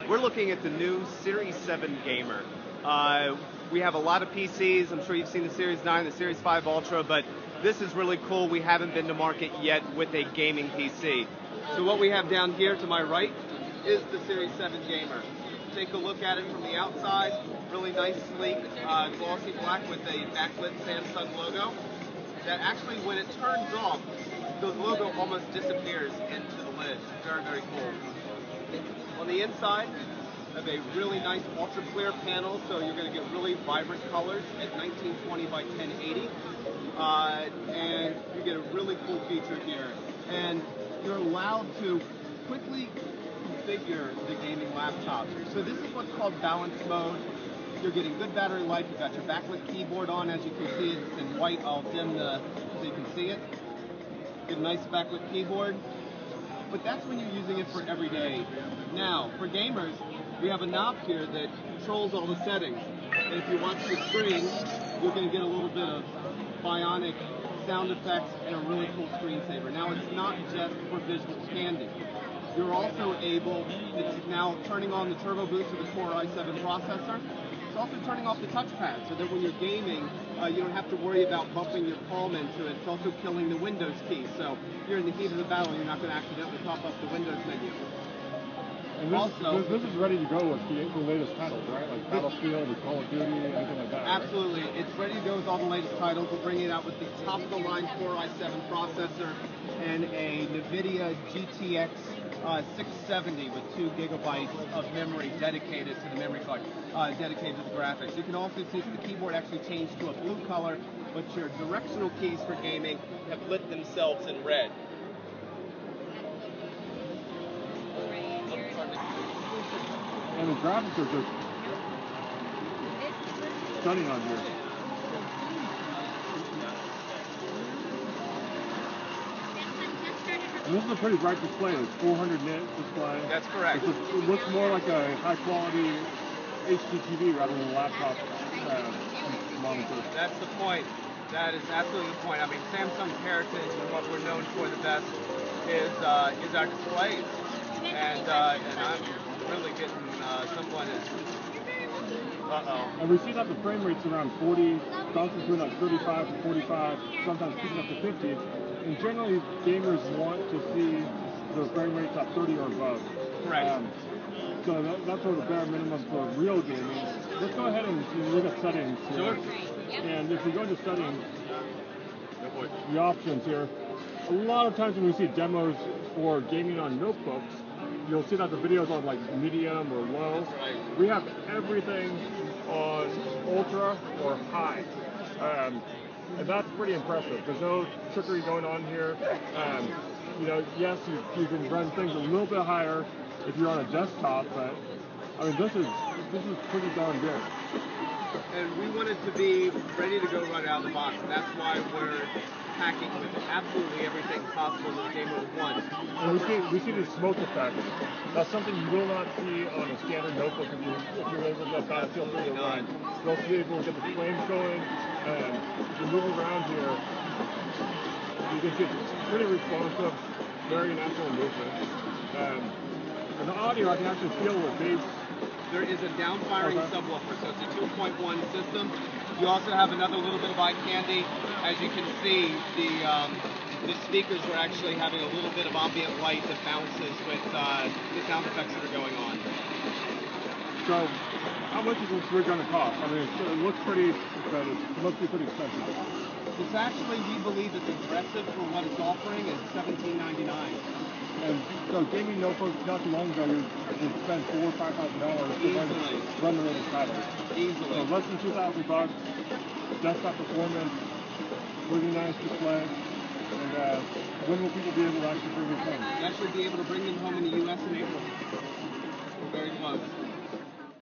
We're looking at the new Series 7 Gamer. We have a lot of PCs. I'm sure you've seen the Series 9, the Series 5 Ultra, but this is really cool. We haven't been to market yet with a gaming PC. So what we have down here to my right is the Series 7 Gamer. Take a look at it from the outside. Really nice, sleek, glossy black with a backlit Samsung logo. That actually, when it turns off, the logo almost disappears into the lid. Very, very cool. On the inside, I have a really nice ultra clear panel, so you're going to get really vibrant colors at 1920 by 1080. And you get a really cool feature here. And you're allowed to quickly configure the gaming laptop. So this is what's called balance mode. You're getting good battery life. You've got your backlit keyboard on. As you can see, it's in white. I'll dim so you can see it. Get a nice backlit keyboard. But that's when you're using it for every day. Now, for gamers, we have a knob here that controls all the settings. And if you watch the screen, you're going to get a little bit of bionic sound effects and a really cool screensaver. Now, it's not just for visual candy. You're also able, it's now turning on the turbo boost of the Core i7 processor. It's also turning off the touchpad so that when you're gaming, you don't have to worry about bumping your palm into it. It's also killing the Windows key. So if you're in the heat of the battle, you're not going to accidentally pop up the Windows menu. And this is ready to go with the latest titles, right? Like Battlefield, or Call of Duty, anything like that. Absolutely. Right? It's ready to go with all the latest titles. We're bringing it out with the top-of-the-line Core i7 processor and a NVIDIA GTX 670 with 2 gigabytes of memory dedicated to the memory card, dedicated to the graphics. You can also see that the keyboard actually changed to a blue color, but your directional keys for gaming have lit themselves in red. And the graphics are just stunning on here. And this is a pretty bright display. It's 400 nit display. That's correct. It looks more like a high quality HD TV rather than a laptop monitor. That's the point. That is absolutely the point. I mean, Samsung's heritage and what we're known for the best is our displays. And I'm really getting someone is. And we see that the frame rate's around 40, bouncing between like 35 to 45, sometimes picking up to 50. And generally, gamers want to see the frame rates at 30 or above. Correct. So that's sort of the bare minimum for real gaming. Let's go ahead and look at settings here. Sure. And if we go into settings, the options here, a lot of times when we see demos for gaming on notebooks, you'll see that the videos are like medium or low. Right. We have everything on ultra or high. And that's pretty impressive. There's no trickery going on here. Yes, you can run things a little bit higher if you're on a desktop, but I mean, this is pretty darn good. And we want it to be ready to go right out of the box, and that's why we're packing with absolutely everything possible that the gamer would want. And we see these smoke effects. That's something you will not see on a standard notebook if you're able to get Battlefield 3 to run. You'll also be able to get the flames going, and if you move around here, you can see it's pretty responsive, very natural movement. And the audio, I can actually feel the bass. There is a down-firing subwoofer, so it's a 2.1 system. You also have another little bit of eye candy. As you can see, the speakers are actually having a little bit of ambient light that bounces with the sound effects that are going on. So, how much is this rig going to cost? I mean, it looks pretty expensive. It must be pretty expensive. It's actually, we believe it's aggressive for what it's offering is $17.99. And so gaming notebooks, not too long ago, you spend $4,000 or $5,000 to run the latest titles. Easily. So less than $2,000, desktop performance, really nice display. And when will people be able to actually bring these home? You actually be able to bring them home in the U.S. in April. We're very close.